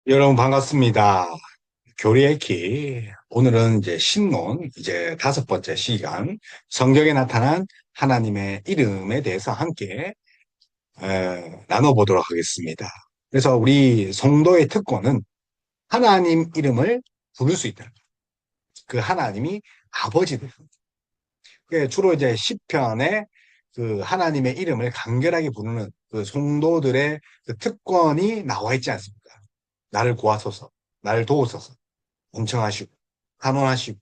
여러분 반갑습니다. 교리의 키. 오늘은 이제 신론, 이제 다섯 번째 시간, 성경에 나타난 하나님의 이름에 대해서 함께 나눠보도록 하겠습니다. 그래서 우리 성도의 특권은 하나님 이름을 부를 수 있다. 그 하나님이 아버지 되는. 주로 이제 시편에 그 하나님의 이름을 간결하게 부르는 그 성도들의 그 특권이 나와 있지 않습니까? 나를 구하소서, 나를 도우소서. 엄청하시고 단언하시고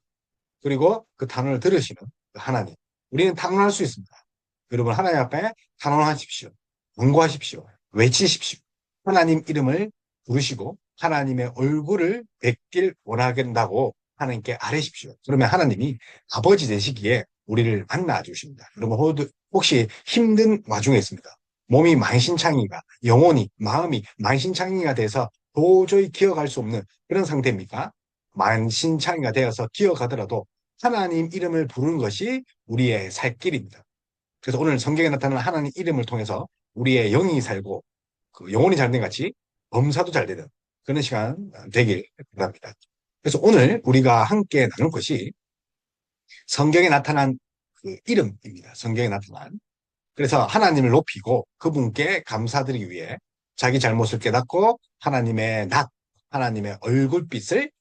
그리고 그 단언을 들으시는 그 하나님. 우리는 단언할 수 있습니다. 여러분 하나님 앞에 단언하십시오. 경고하십시오. 외치십시오. 하나님 이름을 부르시고 하나님의 얼굴을 뵙길 원하겠다고 하나님께 아뢰십시오. 그러면 하나님이 아버지 되시기에 우리를 만나 주십니다. 여러분 혹시 힘든 와중에 있습니다. 몸이 만신창이가 영혼이 마음이 만신창이가 돼서 도저히 기억할 수 없는 그런 상태입니까? 만신창이가 되어서 기억하더라도 하나님 이름을 부르는 것이 우리의 살 길입니다. 그래서 오늘 성경에 나타나는 하나님 이름을 통해서 우리의 영이 살고 그 영혼이 잘 된 같이 범사도 잘 되는 그런 시간 되길 바랍니다. 그래서 오늘 우리가 함께 나눌 것이 성경에 나타난 그 이름입니다. 성경에 나타난. 그래서 하나님을 높이고 그분께 감사드리기 위해 자기 잘못을 깨닫고 하나님의 하나님의 얼굴빛을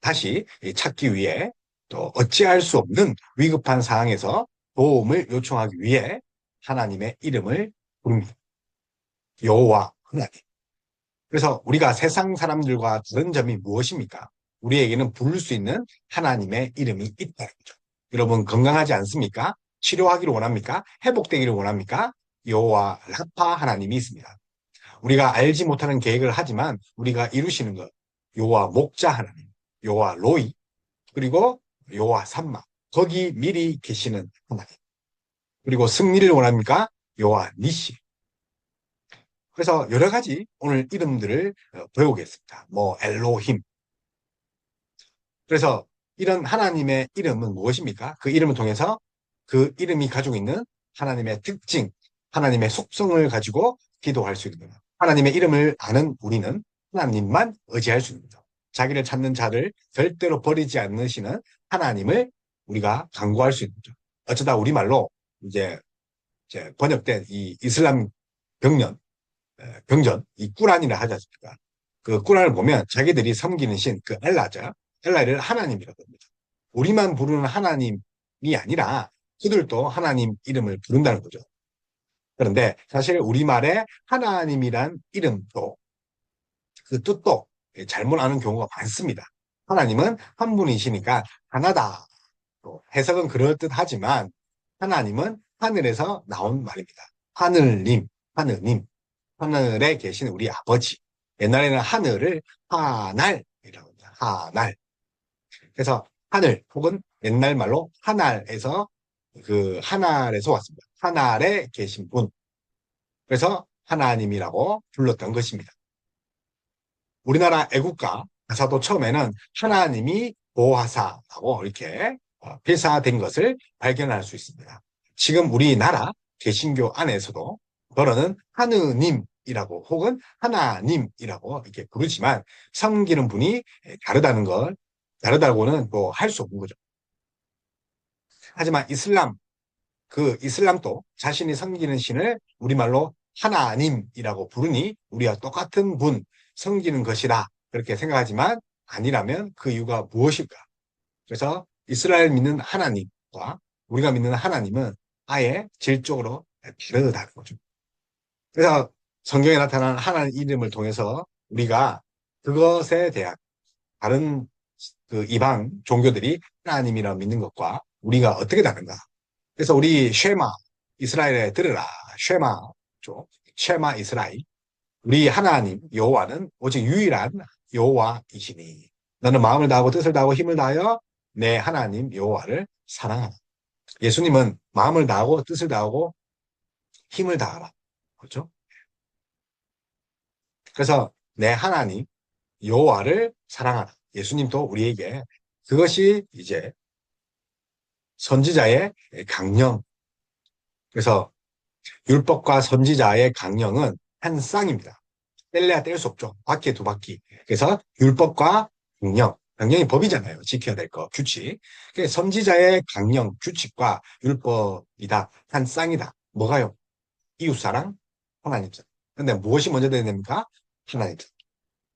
다시 찾기 위해 또 어찌할 수 없는 위급한 상황에서 도움을 요청하기 위해 하나님의 이름을 부릅니다. 여호와 하나님. 그래서 우리가 세상 사람들과 다른 점이 무엇입니까? 우리에게는 부를 수 있는 하나님의 이름이 있다는 거죠. 여러분 건강하지 않습니까? 치료하기를 원합니까? 회복되기를 원합니까? 여호와 라파 하나님이 있습니다. 우리가 알지 못하는 계획을 하지만 우리가 이루시는 것. 여호와 목자 하나님, 여호와 로이, 그리고 여호와 삼마. 거기 미리 계시는 하나님. 그리고 승리를 원합니까? 여호와 니시. 그래서 여러 가지 오늘 이름들을 배우겠습니다. 뭐 엘로힘. 그래서 이런 하나님의 이름은 무엇입니까? 그 이름을 통해서 그 이름이 가지고 있는 하나님의 특징, 하나님의 속성을 가지고 기도할 수 있는 거예요. 하나님의 이름을 아는 우리는 하나님만 의지할 수 있는 거죠. 자기를 찾는 자를 절대로 버리지 않으시는 하나님을 우리가 간구할 수 있는 거죠. 어쩌다 우리말로 이제 번역된 이 이슬람 병년, 병전, 이 꾸란이라 하지 않습니까? 그 꾸란을 보면 자기들이 섬기는 신, 그 엘라죠. 엘라를 하나님이라고 합니다. 우리만 부르는 하나님이 아니라 그들도 하나님 이름을 부른다는 거죠. 그런데 사실 우리말에 하나님이란 이름도 그 뜻도 잘못 아는 경우가 많습니다. 하나님은 한 분이시니까 하나다. 또 해석은 그럴듯하지만 하나님은 하늘에서 나온 말입니다. 하늘님, 하느님, 하늘에 계신 우리 아버지. 옛날에는 하늘을 하날이라고 합니다. 하날. 그래서 하늘 혹은 옛날 말로 하날에서 그 하날에서 왔습니다. 하날에 계신 분. 그래서 하나님이라고 불렀던 것입니다. 우리나라 애국가 가사도 처음에는 하나님이 보호하사라고 이렇게 필사된 것을 발견할 수 있습니다. 지금 우리나라 개신교 안에서도 그러는 하느님이라고 혹은 하나님이라고 이렇게 부르지만 섬기는 분이 다르다는 걸 다르다고는 뭐 할 수 없는 거죠. 하지만 그 이슬람도 자신이 섬기는 신을 우리말로 하나님이라고 부르니 우리와 똑같은 분, 섬기는 것이다. 그렇게 생각하지만 아니라면 그 이유가 무엇일까? 그래서 이스라엘 믿는 하나님과 우리가 믿는 하나님은 아예 질적으로 다르다는 거죠. 그래서 성경에 나타난 하나님 이름을 통해서 우리가 그것에 대한 다른 그 이방 종교들이 하나님이라 믿는 것과 우리가 어떻게 다른가? 그래서 우리 쉐마 이스라엘에 들으라 쉐마죠. 쉐마 이스라엘. 우리 하나님 여호와는 오직 유일한 여호와이시니 너는 마음을 다하고 뜻을 다하고 힘을 다하여 내 하나님 여호와를 사랑하라. 예수님은 마음을 다하고 뜻을 다하고 힘을 다하라. 그렇죠? 그래서 내 하나님 여호와를 사랑하라. 예수님도 우리에게 그것이 이제 선지자의 강령. 그래서 율법과 선지자의 강령은 한 쌍입니다. 뗄래야 뗄 수 없죠. 바퀴에 두 바퀴. 그래서 율법과 강령. 강령이 법이잖아요. 지켜야 될 거, 규칙. 그래서 선지자의 강령, 규칙과 율법이다. 한 쌍이다. 뭐가요? 이웃사랑, 하나님사랑. 근데 무엇이 먼저 되야 됩니까? 하나님사랑.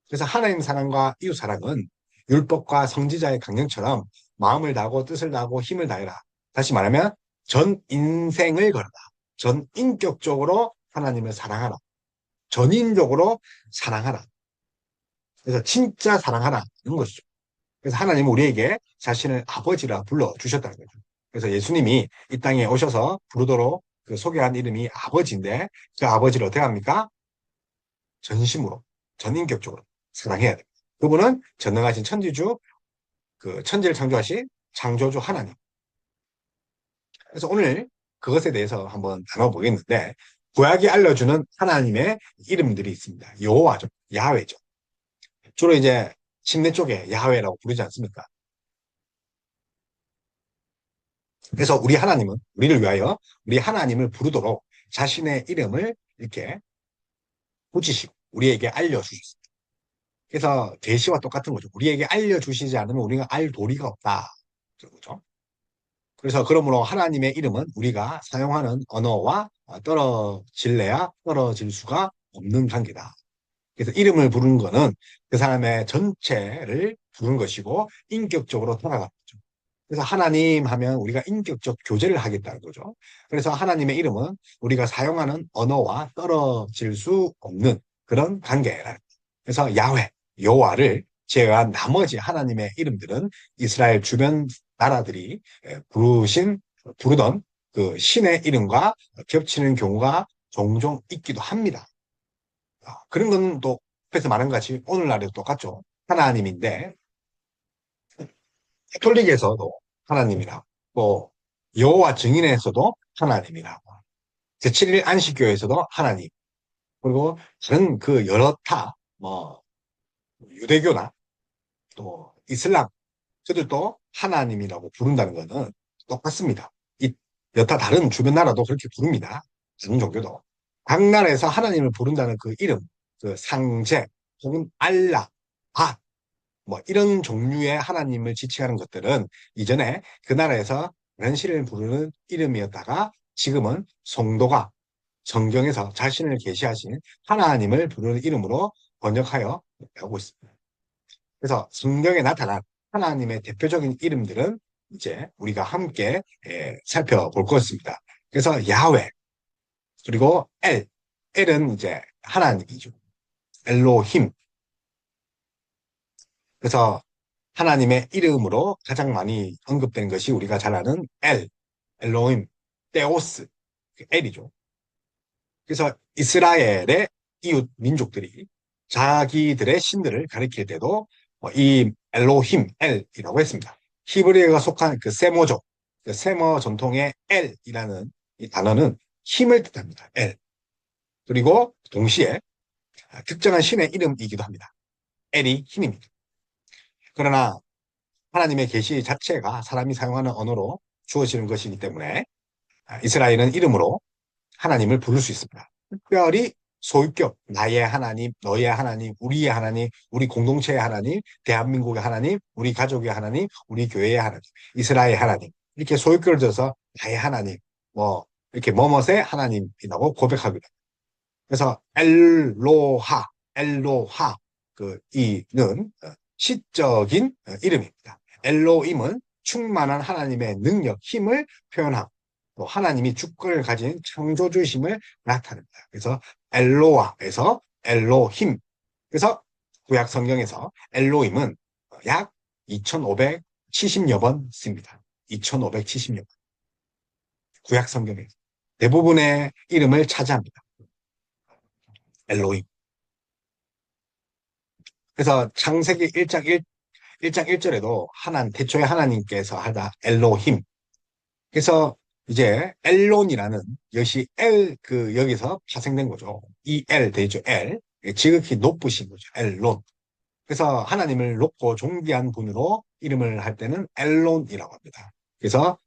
그래서 하나님 사랑과 이웃사랑은 율법과 성지자의 강령처럼 마음을 다하고 뜻을 다하고 힘을 다해라. 다시 말하면 전 인생을 걸어라. 전 인격적으로 하나님을 사랑하라. 전인적으로 사랑하라. 그래서 진짜 사랑하라. 이런 것이죠. 그래서 하나님은 우리에게 자신을 아버지라 불러주셨다는 거죠. 그래서 예수님이 이 땅에 오셔서 부르도록 그 소개한 이름이 아버지인데 그 아버지를 어떻게 합니까? 전심으로, 전인격적으로 사랑해야 됩니다. 그분은 전능하신 천지주, 그 천지를 창조하신 창조주 하나님. 그래서 오늘 그것에 대해서 한번 나눠보겠는데 구약이 알려주는 하나님의 이름들이 있습니다. 여호와죠, 야훼죠. 주로 이제 침례 쪽에 야훼라고 부르지 않습니까? 그래서 우리 하나님은 우리를 위하여 우리 하나님을 부르도록 자신의 이름을 이렇게 붙이시고 우리에게 알려주셨습니다. 그래서 계시와 똑같은 거죠. 우리에게 알려주시지 않으면 우리가 알 도리가 없다. 그죠? 그래서 그러므로 하나님의 이름은 우리가 사용하는 언어와 떨어질래야 떨어질 수가 없는 관계다. 그래서 이름을 부르는 거는 그 사람의 전체를 부르는 것이고 인격적으로 돌아가는 거죠. 그래서 하나님 하면 우리가 인격적 교제를 하겠다는 거죠. 그래서 하나님의 이름은 우리가 사용하는 언어와 떨어질 수 없는 그런 관계라는 거예요. 그래서 야훼, 여호와를 제외한 나머지 하나님의 이름들은 이스라엘 주변 나라들이 부르던 그 신의 이름과 겹치는 경우가 종종 있기도 합니다. 그런 건 또 앞에서 말한 것 같이 오늘날에도 똑같죠. 하나님인데 가톨릭에서도 하나님이라고 또 여호와 증인에서도 하나님이라고 제7일 안식교에서도 하나님 그리고 다른 그 여러 뭐 유대교나 또 이슬람 저들도 하나님이라고 부른다는 것은 똑같습니다. 이 여타 다른 주변 나라도 그렇게 부릅니다. 다른 종교도. 각 나라에서 하나님을 부른다는 그 이름, 그 상제, 혹은 알라, 뭐 이런 종류의 하나님을 지칭하는 것들은 이전에 그 나라에서 란시를 부르는 이름이었다가 지금은 성도가 성경에서 자신을 계시하신 하나님을 부르는 이름으로 번역하여 하고 있습니다. 그래서 성경에 나타난 하나님의 대표적인 이름들은 이제 우리가 함께 살펴볼 것입니다. 그래서 야훼 그리고 엘은 이제 하나님이죠. 엘로힘. 그래서 하나님의 이름으로 가장 많이 언급된 것이 우리가 잘 아는 엘로힘, 테오스, 엘이죠. 그래서 이스라엘의 이웃 민족들이 자기들의 신들을 가리킬 때도 이 엘로힘, 엘이라고 했습니다. 히브리어가 속한 그 세모족, 그 세모 전통의 엘이라는 이 단어는 힘을 뜻합니다. 엘. 그리고 동시에 특정한 신의 이름이기도 합니다. 엘이 힘입니다. 그러나 하나님의 계시 자체가 사람이 사용하는 언어로 주어지는 것이기 때문에 이스라엘은 이름으로 하나님을 부를 수 있습니다. 특별히 소유격, 나의 하나님, 너의 하나님, 우리의 하나님, 우리 공동체의 하나님, 대한민국의 하나님, 우리 가족의 하나님, 우리 교회의 하나님, 이스라엘의 하나님 이렇게 소유격을 들어서 나의 하나님, 뭐 이렇게 뭐뭇의 하나님이라고 고백합니다. 그래서 엘로하 그 이는 시적인 이름입니다. 엘로임은 충만한 하나님의 능력, 힘을 표현하고 또 하나님이 주권을 가진 창조주심을 나타냅니다. 그래서 엘로아에서 엘로힘. 그래서 구약 성경에서 엘로임은 약 2570여 번 씁니다. 2570여 번. 구약 성경에서 대부분의 이름을 차지합니다. 엘로임. 그래서 창세기 1장 1절에도 태초에 하나님께서 하다 엘로힘. 그래서 이제 엘론이라는 것이 여기서 파생된 거죠. 이 되죠. 지극히 높으신 거죠. 엘론. 그래서 하나님을 높고 존귀한 분으로 이름을 할 때는 엘론이라고 합니다. 그래서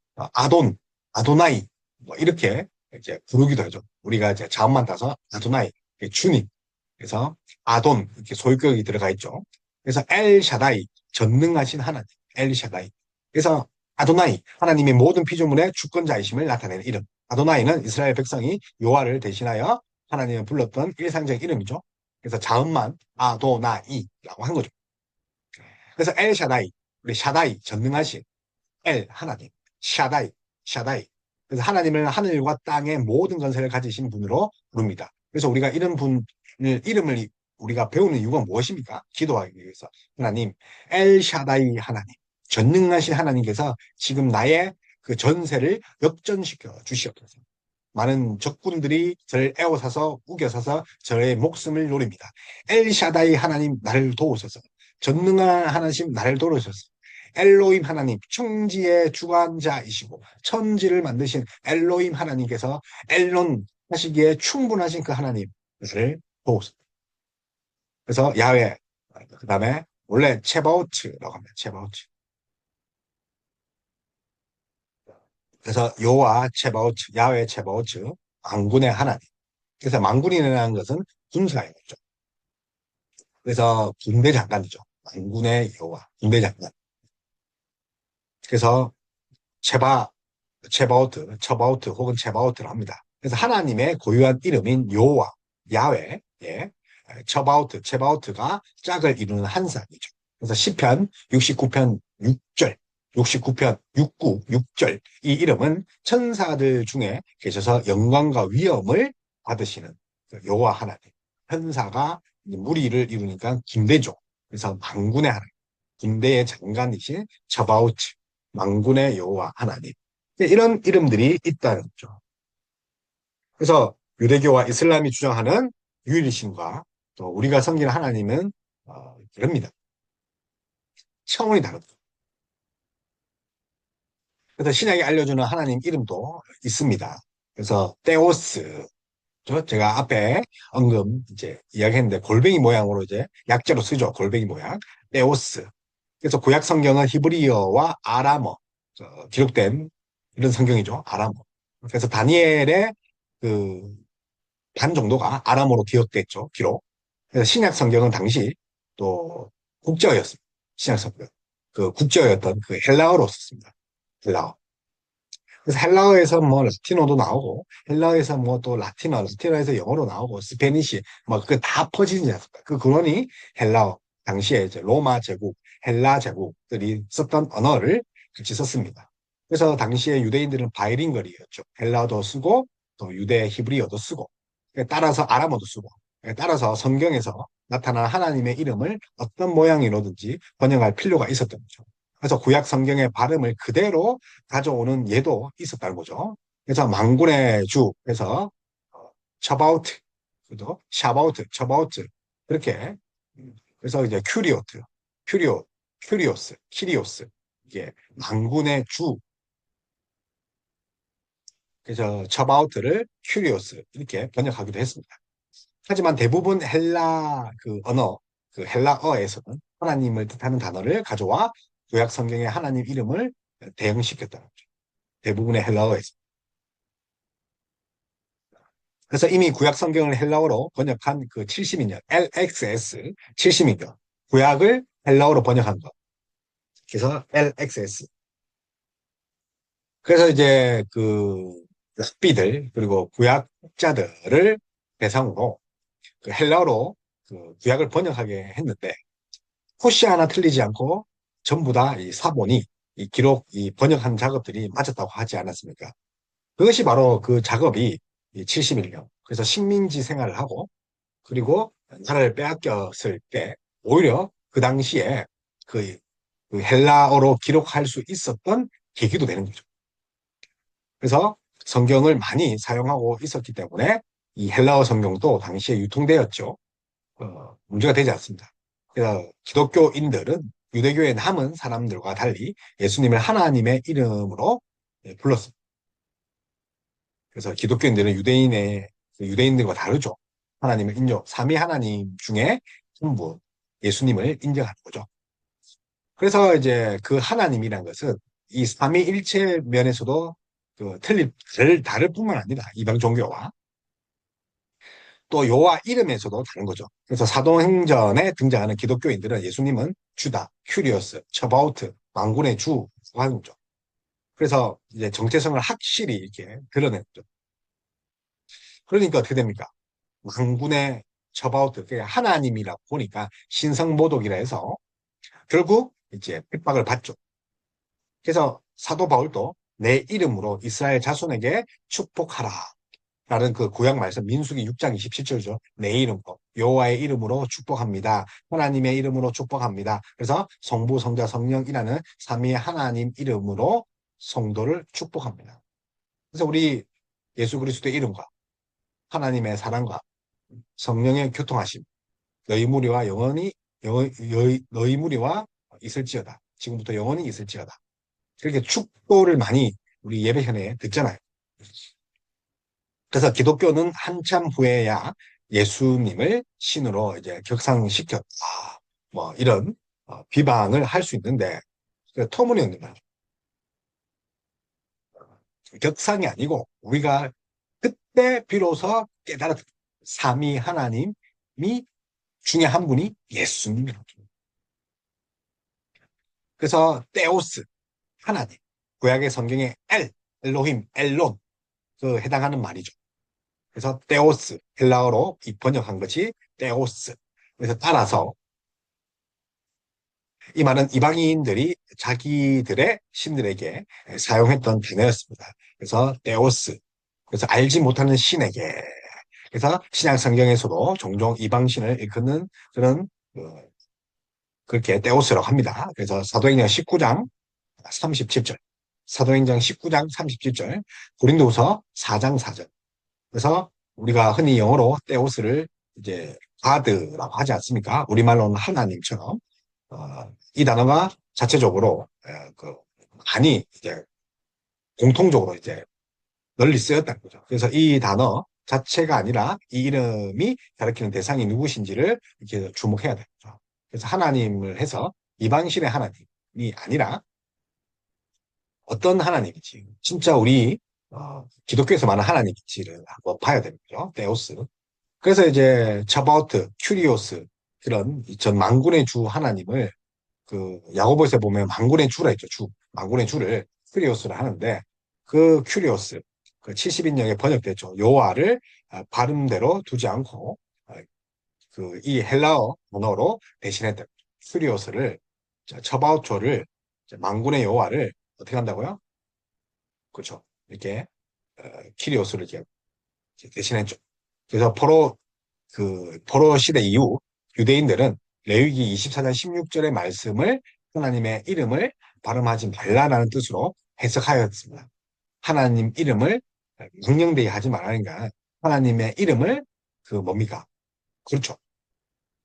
아도나이 뭐 이렇게 이제 부르기도 하죠. 우리가 이제 자음만 따서 아도나이, 주님. 그래서 아돈 이렇게 소유격이 들어가 있죠. 그래서 엘 샤다이 전능하신 하나님 엘 샤다이. 그래서 아도나이 하나님의 모든 피조물의 주권자이심을 나타내는 이름. 아도나이는 이스라엘 백성이 요하를 대신하여 하나님을 불렀던 일상적 이름이죠. 그래서 자음만 아도나이라고 한 거죠. 그래서 엘 샤다이 우리 샤다이 전능하신 엘 하나님 샤다이 샤다이. 그래서 하나님을 하늘과 땅의 모든 건세를 가지신 분으로 부릅니다. 그래서 우리가 이런 분을 이름을 우리가 배우는 이유가 무엇입니까? 기도하기 위해서. 하나님 엘 샤다이 하나님 전능하신 하나님께서 지금 나의 그 전세를 역전시켜 주시옵소서. 많은 적군들이 저를 에워싸서 우겨서서 저의 목숨을 노립니다. 엘샤다이 하나님 나를 도우소서. 전능한 하나님 나를 도우소서. 엘로임 하나님 천지의 주관자이시고 천지를 만드신 엘로임 하나님께서 엘론 하시기에 충분하신 그 하나님 나를 도우소서. 그래서 야훼 그 다음에 원래 체바오츠라고 합니다. 체바오츠. 그래서 여호와 체바오츠 야훼 체바오츠 만군의 하나님. 그래서 망군이라는 것은 군사의 거죠. 그래서 군대 장관이죠. 망군의 여호와, 군대 장관. 그래서 체바, 체바오트, 처바오트 혹은 체바오트를 합니다. 그래서 하나님의 고유한 이름인 여호와, 야훼, 예, 처바오트, 체바오트가 짝을 이루는 한 쌍이죠. 그래서 시편 69편 6절, 69편 69, 6절 이 이름은 천사들 중에 계셔서 영광과 위엄을 받으시는 그 여호와 하나님. 천사가 무리를 이루니까 군대죠. 그래서 망군의 하나님, 군대의 장관이신 처바오트, 망군의 여호와 하나님. 이런 이름들이 있다는 거죠. 그래서 유대교와 이슬람이 주장하는 유일신과 또 우리가 섬기는 하나님은 이럽니다. 차원이 다릅니다. 그래서 신약이 알려주는 하나님 이름도 있습니다. 그래서 테오스, 제가 앞에 이제 이야기했는데 골뱅이 모양으로 이제 약자로 쓰죠. 골뱅이 모양. 테오스. 그래서 구약 성경은 히브리어와 아람어 기록된 이런 성경이죠. 아람어. 그래서 다니엘의 그 반 정도가 아람어로 기록됐죠. 기록. 그래서 신약 성경은 당시 또 국제어였습니다. 신약 성경. 그 국제어였던 그 헬라어로 썼습니다. 헬라어. 그래서 헬라어에서 뭐 라틴어도 나오고 헬라어에서 뭐 또 라틴어에서 영어로 나오고 스페니시 뭐 그 다 퍼지지 않습니까? 그 근원이 헬라어. 당시에 이제 로마 제국, 헬라 제국들이 썼던 언어를 같이 썼습니다. 그래서 당시에 유대인들은 바이링걸이었죠. 헬라어도 쓰고 또 유대 히브리어도 쓰고 따라서 아람어도 쓰고 따라서 성경에서 나타난 하나님의 이름을 어떤 모양이로든지 번역할 필요가 있었던 거죠. 그래서 구약 성경의 발음을 그대로 가져오는 예도 있었다는 거죠. 그래서 망군의 주, 그래서 처바우트, 그도 샤바우트, 처바우트 그렇게 그래서 이제 큐리오스, 키리오스 이게 망군의 주. 그래서 처바우트를 큐리오스 이렇게 번역하기도 했습니다. 하지만 대부분 헬라 그 언어, 그 헬라어에서는 하나님을 뜻하는 단어를 가져와 구약 성경의 하나님 이름을 대응시켰다는 거죠. 대부분의 헬라어에서. 그래서 이미 구약 성경을 헬라어로 번역한 그 70인역, LXS 70인역, 구약을 헬라어로 번역한 것. 그래서 LXS. 그래서 이제 그 랍비들 그리고 구약자들을 대상으로 그 헬라어로 그 구약을 번역하게 했는데 호시 하나 틀리지 않고 전부 다 이 사본이 이 기록, 이 번역한 작업들이 맞았다고 하지 않았습니까? 그것이 바로 그 작업이 이 71년. 그래서 식민지 생활을 하고 그리고 나라를 빼앗겼을 때 오히려 그 당시에 그, 그 헬라어로 기록할 수 있었던 계기도 되는 거죠. 그래서 성경을 많이 사용하고 있었기 때문에 이 헬라어 성경도 당시에 유통되었죠. 문제가 되지 않습니다. 그래서 기독교인들은 유대교에 남은 사람들과 달리 예수님을 하나님의 이름으로 불렀습니다. 그래서 기독교인들은 유대인들과 다르죠. 하나님을 삼위 하나님 중에 전부 예수님을 인정하는 거죠. 그래서 이제 그 하나님이란 것은 이 삼위일체 면에서도 다를 뿐만 아니라 이방 종교와 또 여호와 이름에서도 다른 거죠. 그래서 사도행전에 등장하는 기독교인들은 예수님은 주다, 큐리오스, 처바우트, 만군의 주 하는 거죠. 그래서 이제 정체성을 확실히 이렇게 드러냈죠. 그러니까 어떻게 됩니까? 만군의 처바우트, 그게 하나님이라 보니까 신성모독이라 해서 결국 이제 핍박을 받죠. 그래서 사도 바울도 내 이름으로 이스라엘 자손에게 축복하라. 라는 그 구약 말씀 민수기 6장 27절이죠. 내 이름으로 여호와의 이름으로 축복합니다. 하나님의 이름으로 축복합니다. 그래서 성부, 성자, 성령이라는 삼위의 하나님 이름으로 성도를 축복합니다. 그래서 우리 예수 그리스도의 이름과 하나님의 사랑과 성령의 교통하심 너희 무리와 영원히 너희 무리와 있을지어다. 지금부터 영원히 있을지어다. 그렇게 축도를 많이 우리 예배현에 듣잖아요. 그래서 기독교는 한참 후에야 예수님을 신으로 이제 격상시켰다. 뭐 이런 비방을 할 수 있는데 터무니없는 거죠. 격상이 아니고 우리가 그때 비로소 깨달았다. 삼위 하나님이 중에 한 분이 예수님이라고. 그래서 테오스 하나님 구약의 성경에 엘로힘, 엘론 그 해당하는 말이죠. 그래서 테오스 헬라어로 번역한 것이 테오스. 그래서 따라서 이 말은 이방인들이 자기들의 신들에게 사용했던 단어였습니다. 그래서 테오스. 그래서 알지 못하는 신에게. 그래서 신약 성경에서도 종종 이방신을 일컫는 그런 그렇게 테오스라고 합니다. 그래서 사도행전 19장 37절, 사도행전 19장 37절, 고린도후서 4장 4절. 그래서 우리가 흔히 영어로 테오스를 이제 가드라고 하지 않습니까? 우리말로는 하나님처럼 이 단어가 자체적으로 많이 이제 공통적으로 이제 널리 쓰였다는 거죠. 그래서 이 단어 자체가 아니라 이 이름이 가리키는 대상이 누구신지를 이렇게 주목해야 되죠. 그래서 하나님을 해서 이방신의 하나님이 아니라 어떤 하나님이지 진짜 우리 기독교에서 말하는 하나님인지를 한번 봐야 되는 거죠. 데오스. 그래서 이제 차바우트, 큐리오스 그런 전 만군의 주 하나님을 그 야고보에서 보면 만군의 주라 했죠. 주. 만군의 주를 큐리오스를 하는데 그 큐리오스 그 70인역에 번역됐죠. 여호와를 발음대로 두지 않고 그 이 헬라어 언어로 대신했다. 큐리오스를 처바우토를 만군의 여호와를 어떻게 한다고요? 그렇죠. 이렇게 키리오스를 이렇게 대신했죠. 그래서 포로 시대 이후 유대인들은 레위기 24장 16절의 말씀을 하나님의 이름을 발음하지 말라라는 뜻으로 해석하였습니다. 하나님 이름을 명령되게 하지 말라니까 하나님의 이름을 그 뭡니까? 그렇죠.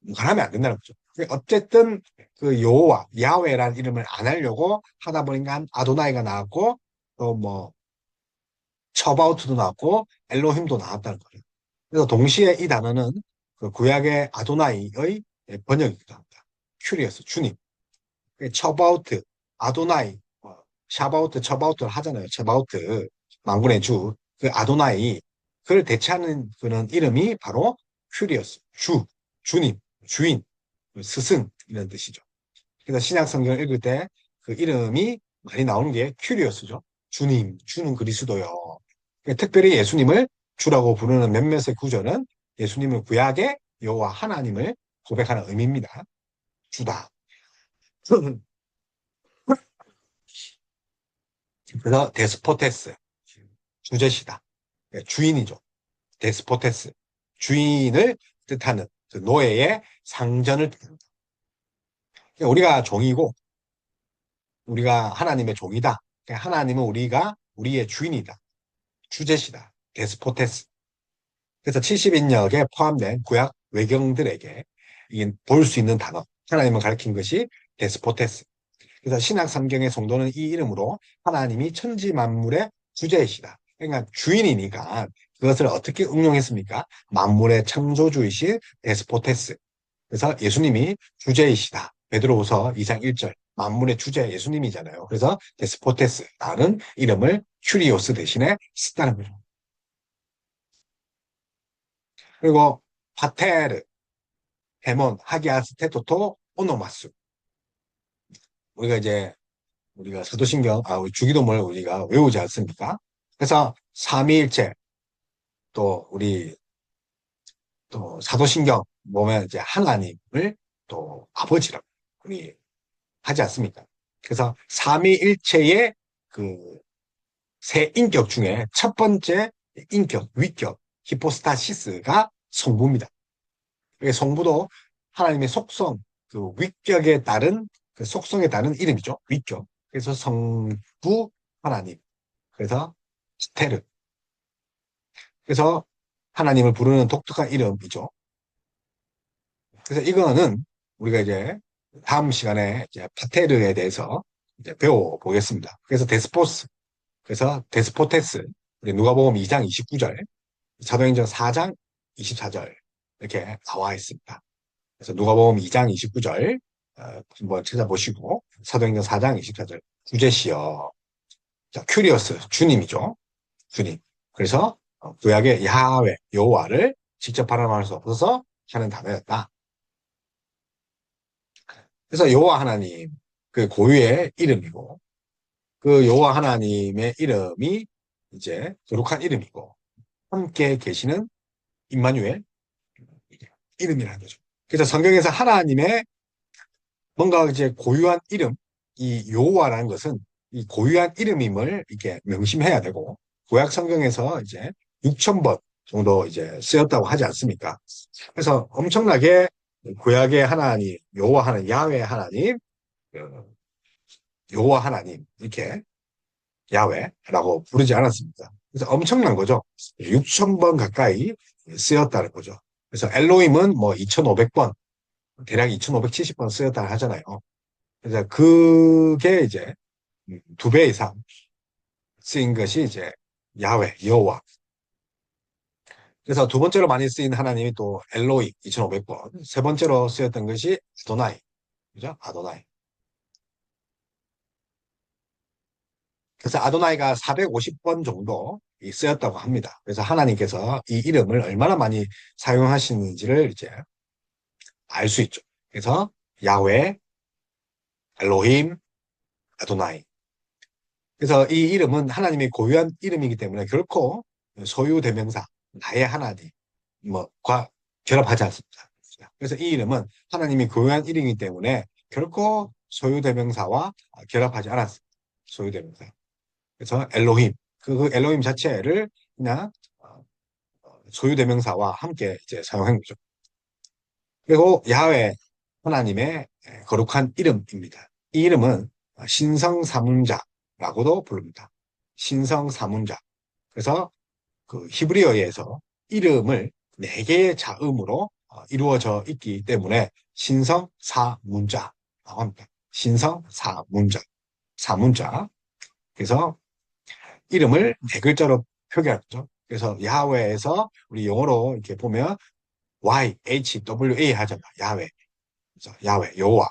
말하면 안 된다는 거죠. 어쨌든 그 여호와, 야훼라는 이름을 안 하려고 하다 보니까 아도나이가 나왔고 또 뭐 처바우트도 나왔고 엘로힘도 나왔다는 거죠. 그래서 동시에 이 단어는 그 구약의 아도나이의 번역이기도 합니다. 큐리어스, 주님. 처바우트, 아도나이, 샤바우트, 처바우트를 하잖아요. 처바우트, 만군의 주. 그 아도나이, 그걸 대체하는 그런 이름이 바로 큐리어스, 주님, 주인, 스승, 이런 뜻이죠. 그래서 신약 성경을 읽을 때 그 이름이 많이 나오는 게 큐리어스죠. 주님, 주는 그리스도요. 특별히 예수님을 주라고 부르는 몇몇의 구절은 예수님을 구약의 여호와 하나님을 고백하는 의미입니다. 주다. 그래서 데스포테스, 주제시다. 주인이죠. 데스포테스, 주인을 뜻하는 그 노예의 상전을 뜻합니다. 우리가 종이고 우리가 하나님의 종이다. 하나님은 우리의 주인이다. 주제시다. 데스포테스. 그래서 70인역에 포함된 구약 외경들에게 볼 수 있는 단어, 하나님을 가리킨 것이 데스포테스. 그래서 신약 성경의 성도는 이 이름으로 하나님이 천지 만물의 주제이시다. 그러니까 주인이니까 그것을 어떻게 응용했습니까? 만물의 창조주이신 데스포테스. 그래서 예수님이 주제이시다. 베드로후서 2장 1절. 만물의 주제 예수님이잖아요. 그래서 데스포테스라는 이름을 큐리오스 대신에 썼다는 거죠. 그리고 파테르, 헤몬, 하기아스, 테토토, 오노마스. 우리가 이제 우리가 사도신경, 우리 주기도문을 우리가 외우지 않습니까? 그래서 삼위일체 또 우리 또 사도신경 보면 이제 하나님을 또 아버지라고 우리 하지 않습니까? 그래서 삼위일체의 그 세 인격 중에 첫 번째 인격, 위격, 히포스타시스가 성부입니다. 성부도 하나님의 속성, 그 위격에 따른 그 속성에 따른 이름이죠. 위격. 그래서 성부 하나님. 그래서 스테르. 그래서 하나님을 부르는 독특한 이름이죠. 그래서 이거는 우리가 이제 다음 시간에 이제 파테르에 대해서 이제 배워보겠습니다. 그래서 데스포스, 그래서 데스포테스, 우리 누가복음 2장 29절, 사도행전 4장 24절 이렇게 나와 있습니다. 그래서 누가복음 2장 29절 한번 찾아보시고 사도행전 4장 24절 구제시여, 자, 큐리어스 주님이죠. 주님. 그래서 구약의 야훼 여호와를 직접 발음할 수 없어서 하는 단어였다. 그래서 여호와 하나님 그 고유의 이름이고 그 여호와 하나님의 이름이 이제 거룩한 이름이고 함께 계시는 임마누엘 이름이라는 거죠. 그래서 성경에서 하나님의 뭔가 이제 고유한 이름, 이 여호와라는 것은 이 고유한 이름임을 이렇게 명심해야 되고 구약 성경에서 이제 6천 번 정도 이제 쓰였다고 하지 않습니까? 그래서 엄청나게 구약의 하나님, 여호와 하나님, 야훼 하나님, 그 여호와 하나님 이렇게 야훼라고 부르지 않았습니다. 그래서 엄청난 거죠. 6천 번 가까이 쓰였다는 거죠. 그래서 엘로힘은 뭐 2,500번, 대략 2,570번 쓰였다 하잖아요. 그래서 그게 이제 2배 이상 쓰인 것이 이제 야훼, 여호와. 그래서 두 번째로 많이 쓰인 하나님이 또 엘로이 2,500번, 세 번째로 쓰였던 것이 아도나이, 그죠? 아도나이. 그래서 아도나이가 450번 정도 쓰였다고 합니다. 그래서 하나님께서 이 이름을 얼마나 많이 사용하시는지를 이제 알 수 있죠. 그래서 야훼, 엘로힘, 아도나이. 그래서 이 이름은 하나님의 고유한 이름이기 때문에 결코 소유대명사, 나의 하나님, 뭐과 결합하지 않습니다. 그래서 이 이름은 하나님이 고유한 이름이기 때문에 결코 소유대명사와 결합하지 않았습니다. 소유대명사. 그래서 엘로힘, 그 엘로힘 자체를 그냥 소유대명사와 함께 이제 사용한 거죠. 그리고 야훼 하나님의 거룩한 이름입니다. 이 이름은 신성사문자라고도 부릅니다. 신성사문자. 그래서 그 히브리어에서 이름을 네 개의 자음으로 이루어져 있기 때문에 신성사문자라고 합니다. 신성사문자. 사문자. 그래서 이름을 네 글자로 표기하죠. 그래서 야훼에서 우리 영어로 이렇게 보면 YHWA 하잖아. 야훼. 그래서 야훼, 여호와.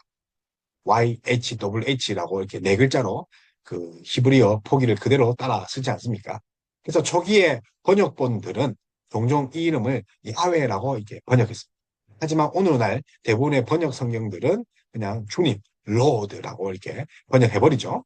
YHWH라고 이렇게 네 글자로 그 히브리어 포기를 그대로 따라 쓰지 않습니까? 그래서 초기에 번역본들은 종종 이 이름을 야훼라고 이렇게 번역했습니다. 하지만 오늘날 대부분의 번역 성경들은 그냥 주님, 로드라고 이렇게 번역해버리죠.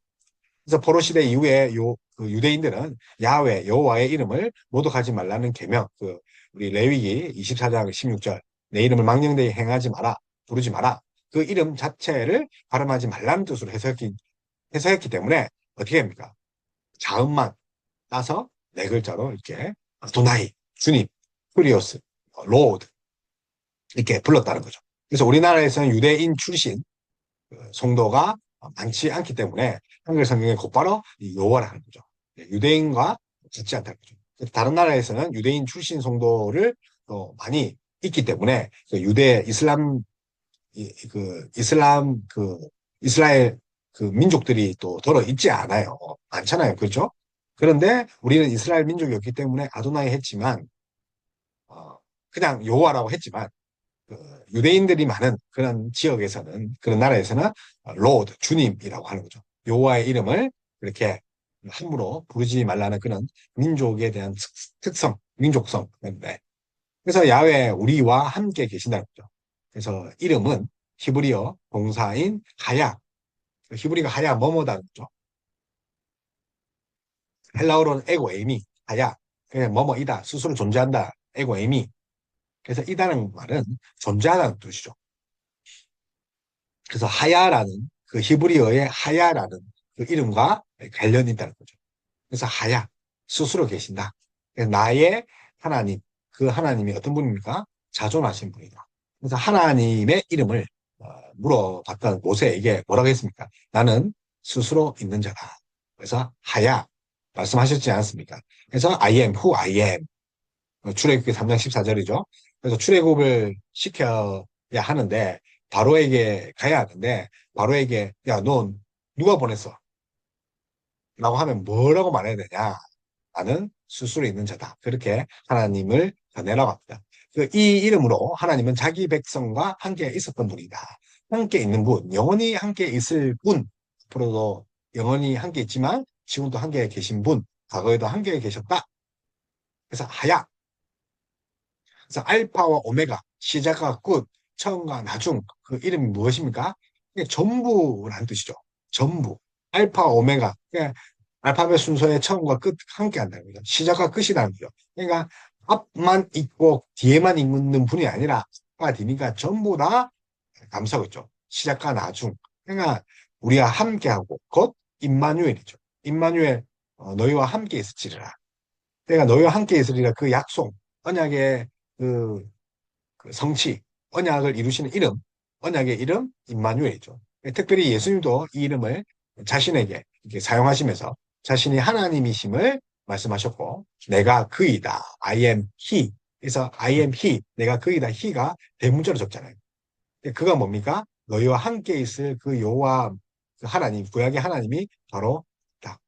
그래서 포로 시대 이후에 그 유대인들은 야훼, 여호와의 이름을 모독하지 말라는 계명, 그 우리 레위기 24장 16절 내 이름을 망령되이 행하지 마라, 부르지 마라. 그 이름 자체를 발음하지 말라는 뜻으로 해석했기 때문에 어떻게 합니까? 자음만 따서 네 글자로 이렇게 도나이, 주님, 프리오스, 로드 이렇게 불렀다는 거죠. 그래서 우리나라에서는 유대인 출신 성도가 많지 않기 때문에 한글 성경에 곧바로 여호와를 하는 거죠. 유대인과 같지 않다는 거죠. 다른 나라에서는 유대인 출신 성도를 또 많이 있기 때문에 유대 이스라엘 그 민족들이 또 더러 있지 않아요. 많잖아요. 그렇죠? 그런데 우리는 이스라엘 민족이었기 때문에 아도나이 했지만 어, 그냥 여호와라고 했지만 그 유대인들이 많은 그런 지역에서는 그런 나라에서는 로드 주님이라고 하는 거죠. 여호와의 이름을 그렇게 함부로 부르지 말라는 그런 민족에 대한 특성, 민족성. 네. 그래서 야훼 우리와 함께 계신다는 거죠. 그래서 이름은 히브리어 동사인 하야. 히브리가 하야 뭐뭐다는 거죠. 헬라어로는 에고 에미 하야. 그냥 뭐뭐이다. 스스로 존재한다. 에고 에미. 그래서 이다는 말은 존재하다는 뜻이죠. 그래서 하야라는 그 히브리어의 하야라는 그 이름과 관련이 있다는 거죠. 그래서 하야, 스스로 계신다. 그래서 나의 하나님, 그 하나님이 어떤 분입니까? 자존하신 분이다. 그래서 하나님의 이름을 물어봤던 모세에게 뭐라고 했습니까? 나는 스스로 있는 자다. 그래서 하야, 말씀하셨지 않았습니까? 그래서 I am who I am. 출애굽기 3장 14절이죠. 그래서 출애굽을 시켜야 하는데 바로에게 가야 하는데 바로에게 야, 넌 누가 보냈어? 라고 하면 뭐라고 말해야 되냐? 나는 스스로 있는 자다. 그렇게 하나님을 전해라고 합니다. 이 이름으로 하나님은 자기 백성과 함께 있었던 분이다. 함께 있는 분, 영원히 함께 있을 분, 앞으로도 영원히 함께 있지만 지금도 함께 계신 분, 과거에도 함께 계셨다. 그래서 하야, 그래서 알파와 오메가, 시작과 끝, 처음과 나중, 그 이름이 무엇입니까? 이게 전부라는 뜻이죠. 전부. 알파, 오메가. 그러니까 알파벳 순서의 처음과 끝 함께 한다는 거죠. 시작과 끝이라는 거죠. 그러니까 앞만 있고 뒤에만 있는 분이 아니라 앞과 뒤니까 전부 다 감싸고 있죠. 시작과 나중. 그러니까 우리가 함께하고 곧 임마누엘이죠. 임마누엘 너희와 함께 있을지라. 내가 너희와 함께 있으리라 그 약속, 언약의 그, 그 성취, 언약을 이루시는 이름, 언약의 이름 임마누엘이죠. 특별히 예수님도 이 이름을 자신에게 이렇게 사용하시면서 자신이 하나님이심을 말씀하셨고 내가 그이다. I am he. 그래서 I am he. 내가 그이다. he가 대문자로 적잖아요. 그가 뭡니까? 너희와 함께 있을 그 여호와 그 하나님, 구약의 하나님이 바로 다.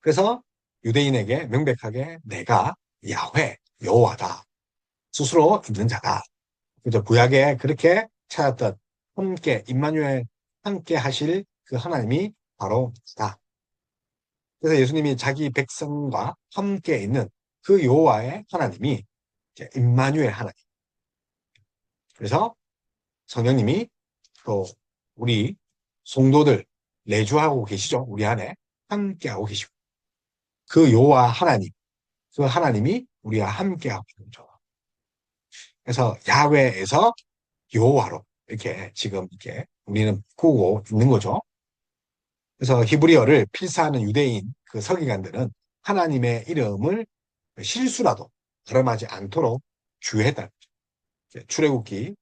그래서 유대인에게 명백하게 내가 야훼, 여호와다. 스스로 있는 자다. 그죠? 구약에 그렇게 찾았던 함께, 임마누엘 함께 하실 그 하나님이 바로 다. 그래서 예수님이 자기 백성과 함께 있는 그 여호와의 하나님이 이제 임마누엘 하나님. 그래서 성령님이 또 우리 성도들 내주하고 계시죠. 우리 안에 함께하고 계시고 그 여호와 하나님, 그 하나님이 우리와 함께하고 있는 거죠. 그래서 야훼에서 여호와로 이렇게 지금 이렇게 우리는 보고 있는 거죠. 그래서 히브리어를 필사하는 유대인 그 서기관들은 하나님의 이름을 실수라도 발음하지 않도록 주의했다. 출애굽기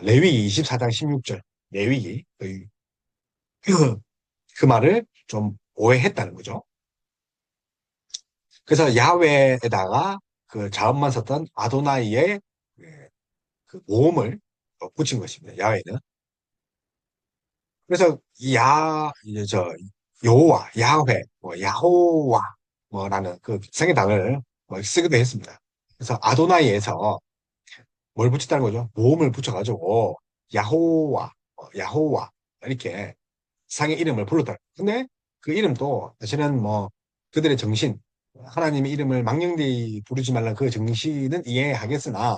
레위기 24장 16절 레위기 그 말을 좀 오해했다는 거죠. 그래서 야훼에다가 그 자음만 썼던 아도나이의 그 모음을 붙인 것입니다. 야훼는. 그래서 이제 여호와, 야훼, 뭐 야호와 뭐라는 그 생애당을 뭐 쓰기도 했습니다. 그래서 아도나이에서 뭘 붙였다는 거죠? 모음을 붙여가지고 야호와, 야호와 이렇게 상의 이름을 불렀다. 근데 그 이름도 사실은 뭐 그들의 정신, 하나님의 이름을 망령되이 부르지 말라는 그 정신은 이해하겠으나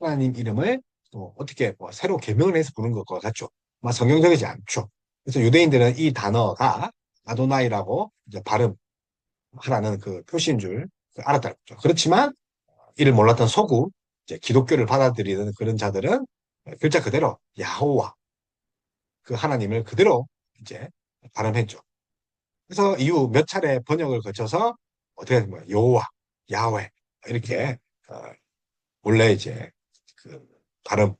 하나님 이름을 또 어떻게 뭐 새로 개명을 해서 부르는 것과 같죠. 막 성경적이지 않죠. 그래서 유대인들은 이 단어가 아도나이라고 이제 발음하라는 그 표시인 줄 알았다는 거죠. 그렇지만 이를 몰랐던 서구 이제 기독교를 받아들이는 그런 자들은 글자 그대로 야호와 그 하나님을 그대로 이제 발음했죠. 그래서 이후 몇 차례 번역을 거쳐서 어떻게 된 거예요? 여호와, 야훼 이렇게 원래 이제 그 발음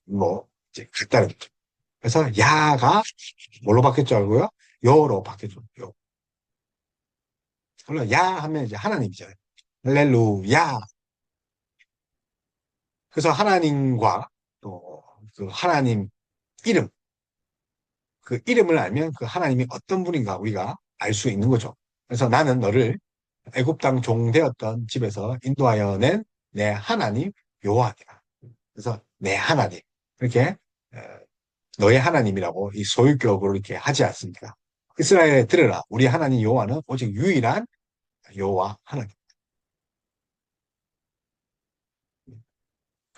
뭐 이제 같다는 거죠. 그래서 야가 뭘로 바뀌었죠 알고요? 여로 바뀌었죠. 여. 물론 야 하면 이제 하나님이잖아요. 할렐루야. 그래서 하나님과 또 그 하나님 이름, 그 이름을 알면 그 하나님이 어떤 분인가 우리가 알 수 있는 거죠. 그래서 나는 너를 애굽 땅 종 되었던 집에서 인도하여 낸 내 하나님 여호와니라. 그래서 내 하나님 이렇게 어, 너의 하나님이라고 이 소유격으로 이렇게 하지 않습니까? 이스라엘에 들으라. 우리 하나님 여호와는 오직 유일한 여호와 하나님.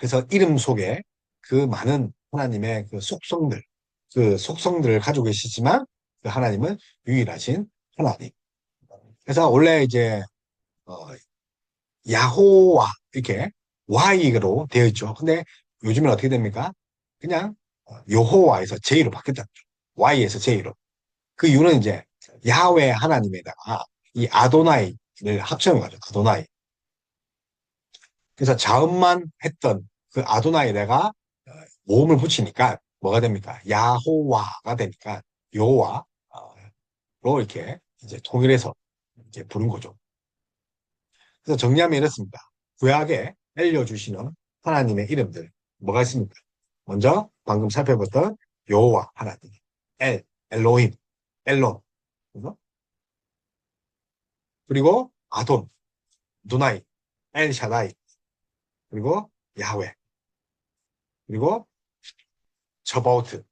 그래서 이름 속에 그 많은 하나님의 그 속성들을 가지고 계시지만 그 하나님은 유일하신 하나님. 그래서 원래 이제 어, 야호와 이렇게 Y로 되어 있죠. 근데 요즘은 어떻게 됩니까? 그냥 여호와에서 J로 바뀌었다. Y에서 J로. 그 이유는 이제 야훼 하나님에다가 이 아도나이를 합쳐는 거죠. 아도나이. 그래서 자음만 했던 그 아도나이에다가 모음을 붙이니까 뭐가 됩니까? 야호와가 되니까 여호와로 이렇게 이제 통일해서 이제 부른 거죠. 그래서 정리하면 이렇습니다. 구약에 알려주시는 하나님의 이름들 뭐가 있습니까? 먼저 방금 살펴봤던 여호와 하나님, 엘로힘, 엘론, 그죠? 그리고 아돈, 누나이, 엘샤다이, 그리고 야훼, 그리고 저바우트.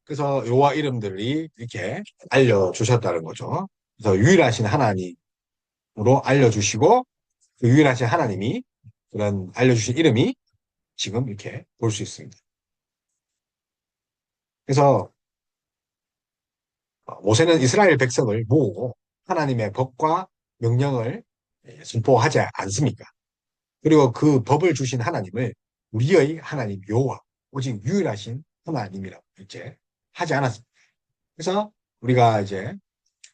그래서 여호와 이름들이 이렇게 알려주셨다는 거죠. 그래서 유일하신 하나님으로 알려주시고 그 유일하신 하나님이 그런 알려주신 이름이 지금 이렇게 볼 수 있습니다. 그래서 모세는 이스라엘 백성을 모으고 하나님의 법과 명령을 선포하지 않습니까? 그리고 그 법을 주신 하나님을 우리의 하나님 여호와 오직 유일하신 하나님이라고 이제 하지 않았습니다. 그래서 우리가 이제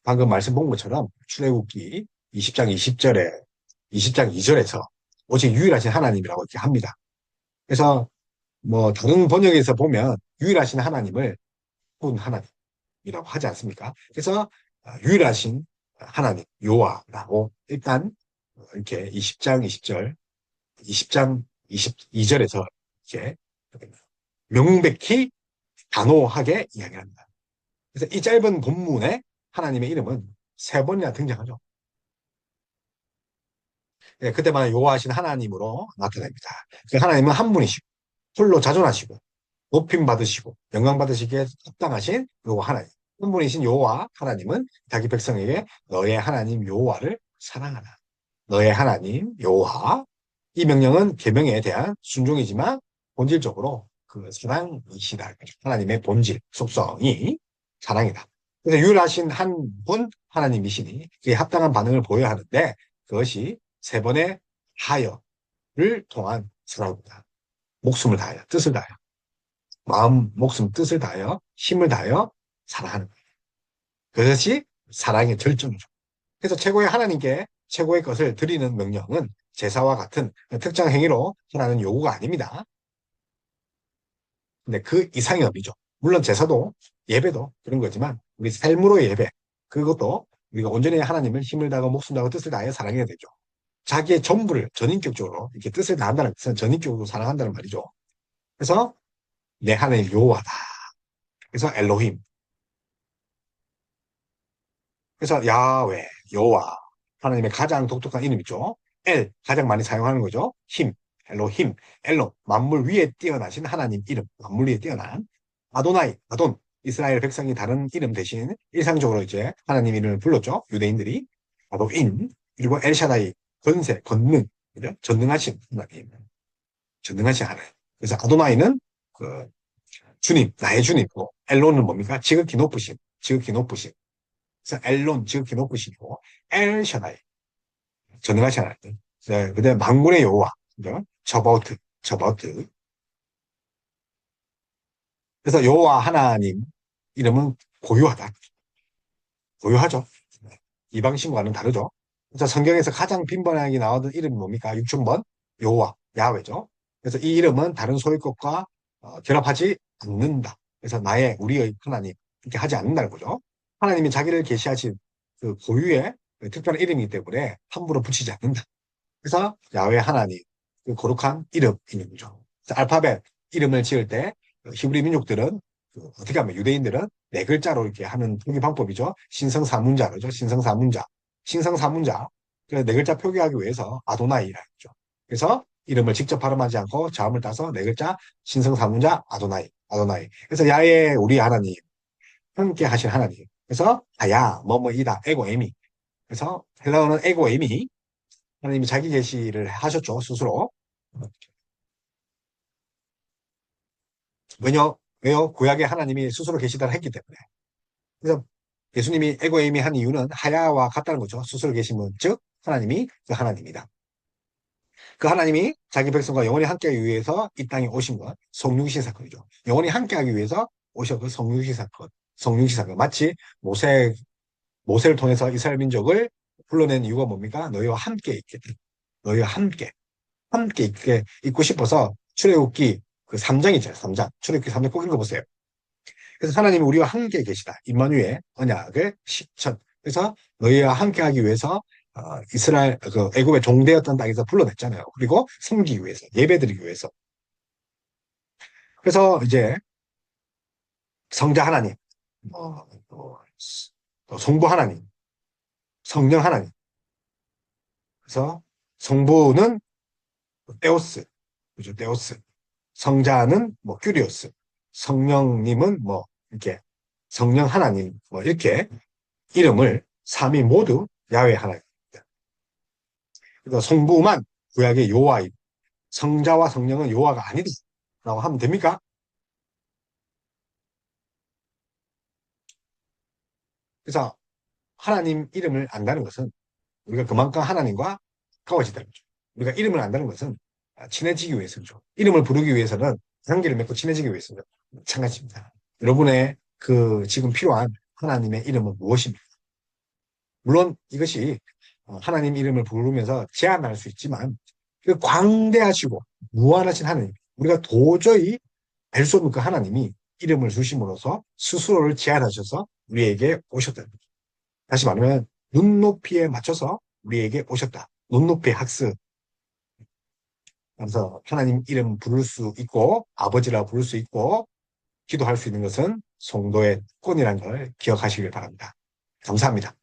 방금 말씀 본 것처럼 출애굽기 20장 20절에 20장 2절에서 오직 유일하신 하나님이라고 이렇게 합니다. 그래서 뭐 다른 번역에서 보면 유일하신 하나님을 본 하나님이라고 하지 않습니까? 그래서 유일하신 하나님 여호와라고 일단 이렇게 20장 20절 20장 22절에서 이렇게 명백히 단호하게 이야기합니다. 그래서 이 짧은 본문에 하나님의 이름은 세 번이나 등장하죠. 예, 그때마다 여호와하신 하나님으로 나타납니다. 그 하나님은 한 분이시고 홀로 자존하시고 높임 받으시고 영광 받으시기에 합당하신 여호와 하나님. 한 분이신 여호와 하나님은 자기 백성에게 너의 하나님 여호와를 사랑하라. 너의 하나님 여호와. 이 명령은 계명에 대한 순종이지만 본질적으로 그 사랑이시다. 하나님의 본질, 속성이 사랑이다. 그래서 유일하신 한 분 하나님이시니 그에 합당한 반응을 보여야 하는데 그것이 세 번의 하여를 통한 사랑입니다. 목숨을 다하여, 뜻을 다하여, 마음, 목숨, 뜻을 다하여, 힘을 다하여 사랑하는 거예요. 그것이 사랑의 절정이죠. 그래서 최고의 하나님께 최고의 것을 드리는 명령은 제사와 같은 특정 행위로 하나는 요구가 아닙니다. 근데 그 이상의 의미죠. 물론 제사도 예배도 그런 거지만 우리 삶으로의 예배 그것도 우리가 온전히 하나님을 힘을 다하고 목숨 다하고 뜻을 다해 사랑해야 되죠. 자기의 전부를 전인격적으로 이렇게 뜻을 다한다는 것은 전인격으로 사랑한다는 말이죠. 그래서 내 하나님 여호와다. 그래서 엘로힘. 그래서 야훼, 여호와. 하나님의 가장 독특한 이름이죠. 가장 많이 사용하는 거죠. 힘, 엘로힘, 엘로, 만물 위에 뛰어나신 하나님 이름, 만물 위에 뛰어난 아도나이, 아돈, 이스라엘 백성이 다른 이름 대신 일상적으로 이제 하나님 이름을 불렀죠. 유대인들이 아도인, 그리고 엘샤다이, 권세, 권능, 그죠? 전능하신 하나님, 전능하신 하나님. 그래서 아도나이는 그 주님, 나의 주님이고 엘론은 뭡니까? 지극히 높으신, 지극히 높으신. 그래서 엘론, 지극히 높으시고 엘샤다이, 전능하신 하나님. 그다음에 만군의 여호와, 그죠? 저바우트. 그래서 여호와 하나님 이름은 고유하다. 고유하죠. 이방 신과는 다르죠. 그래서 성경에서 가장 빈번하게 나오던 이름이 뭡니까? 6천번 여호와, 야훼죠. 그래서 이 이름은 다른 소유것과 결합하지 않는다. 그래서 우리의 하나님 이렇게 하지 않는다는 거죠. 하나님이 자기를 계시하신 그 고유의 그 특별한 이름이기 때문에 함부로 붙이지 않는다. 그래서 야훼 하나님 그 거룩한 이름인 거죠. 알파벳 이름을 지을 때 히브리 민족들은 어떻게 하면 유대인들은 네 글자로 이렇게 하는 표기 방법이죠. 신성사문자 그죠? 신성사문자. 신성사문자. 그래서 네 글자 표기하기 위해서 아도나이라 했죠. 그래서 이름을 직접 발음하지 않고 자음을 따서 네 글자 신성사문자 아도나이. 그래서 야의 우리 하나님 함께 하신 하나님. 그래서 아야 뭐뭐이다 에고에미. 그래서 헬라어는 에고에미 하나님이 자기 계시를 하셨죠, 스스로. 왜요? 구약에 하나님이 스스로 계시다를 했기 때문에. 그래서 예수님이 에고에이미 한 이유는 하야와 같다는 거죠. 스스로 계시면, 즉, 하나님이 그 하나님이다. 그 하나님이 자기 백성과 영원히 함께하기 위해서 이 땅에 오신 것, 성육신 사건이죠. 영원히 함께하기 위해서 오셔 그 성육신 사건, 성육신 사건. 마치 모세를 통해서 이스라엘 민족을 불러낸 이유가 뭡니까? 너희와 함께 있겠다. 너희와 함께 있고 싶어서 출애굽기 그 3장 있잖아요. 3장. 출애굽기 3장 꼭 읽어보세요. 그래서 하나님이 우리와 함께 계시다. 임마누엘 언약을 실천. 그래서 너희와 함께 하기 위해서 이스라엘 그 애굽의 종되었던 땅에서 불러냈잖아요. 그리고 섬기기 위해서, 예배드리기 위해서. 그래서 이제 성자 하나님, 또 성부 하나님, 성령 하나님. 그래서 성부는 테오스, 그죠? 테오스. 성자는 뭐 큐리오스, 성령님은 뭐 이렇게 성령 하나님 뭐 이렇게 이름을 삼위 모두 야훼 하나입니다. 그래서 성부만 구약의 여호와입, 성자와 성령은 여호와가 아니다라고 하면 됩니까? 그래서 하나님 이름을 안다는 것은 우리가 그만큼 하나님과 가까워지다는 거죠. 우리가 이름을 안다는 것은 친해지기 위해서죠. 이름을 부르기 위해서는 관계를 맺고 친해지기 위해서는 마찬가지입니다. 여러분의 그 지금 필요한 하나님의 이름은 무엇입니까? 물론 이것이 하나님 이름을 부르면서 제한할 수 있지만 그 광대하시고 무한하신 하나님, 우리가 도저히 알 수 없는 그 하나님이 이름을 주심으로써 스스로를 제한하셔서 우리에게 오셨다는 거죠. 다시 말하면 눈높이에 맞춰서 우리에게 오셨다. 눈높이 학습. 그래서 하나님 이름 부를 수 있고 아버지라 부를 수 있고 기도할 수 있는 것은 성도의 특권이라는 걸 기억하시길 바랍니다. 감사합니다.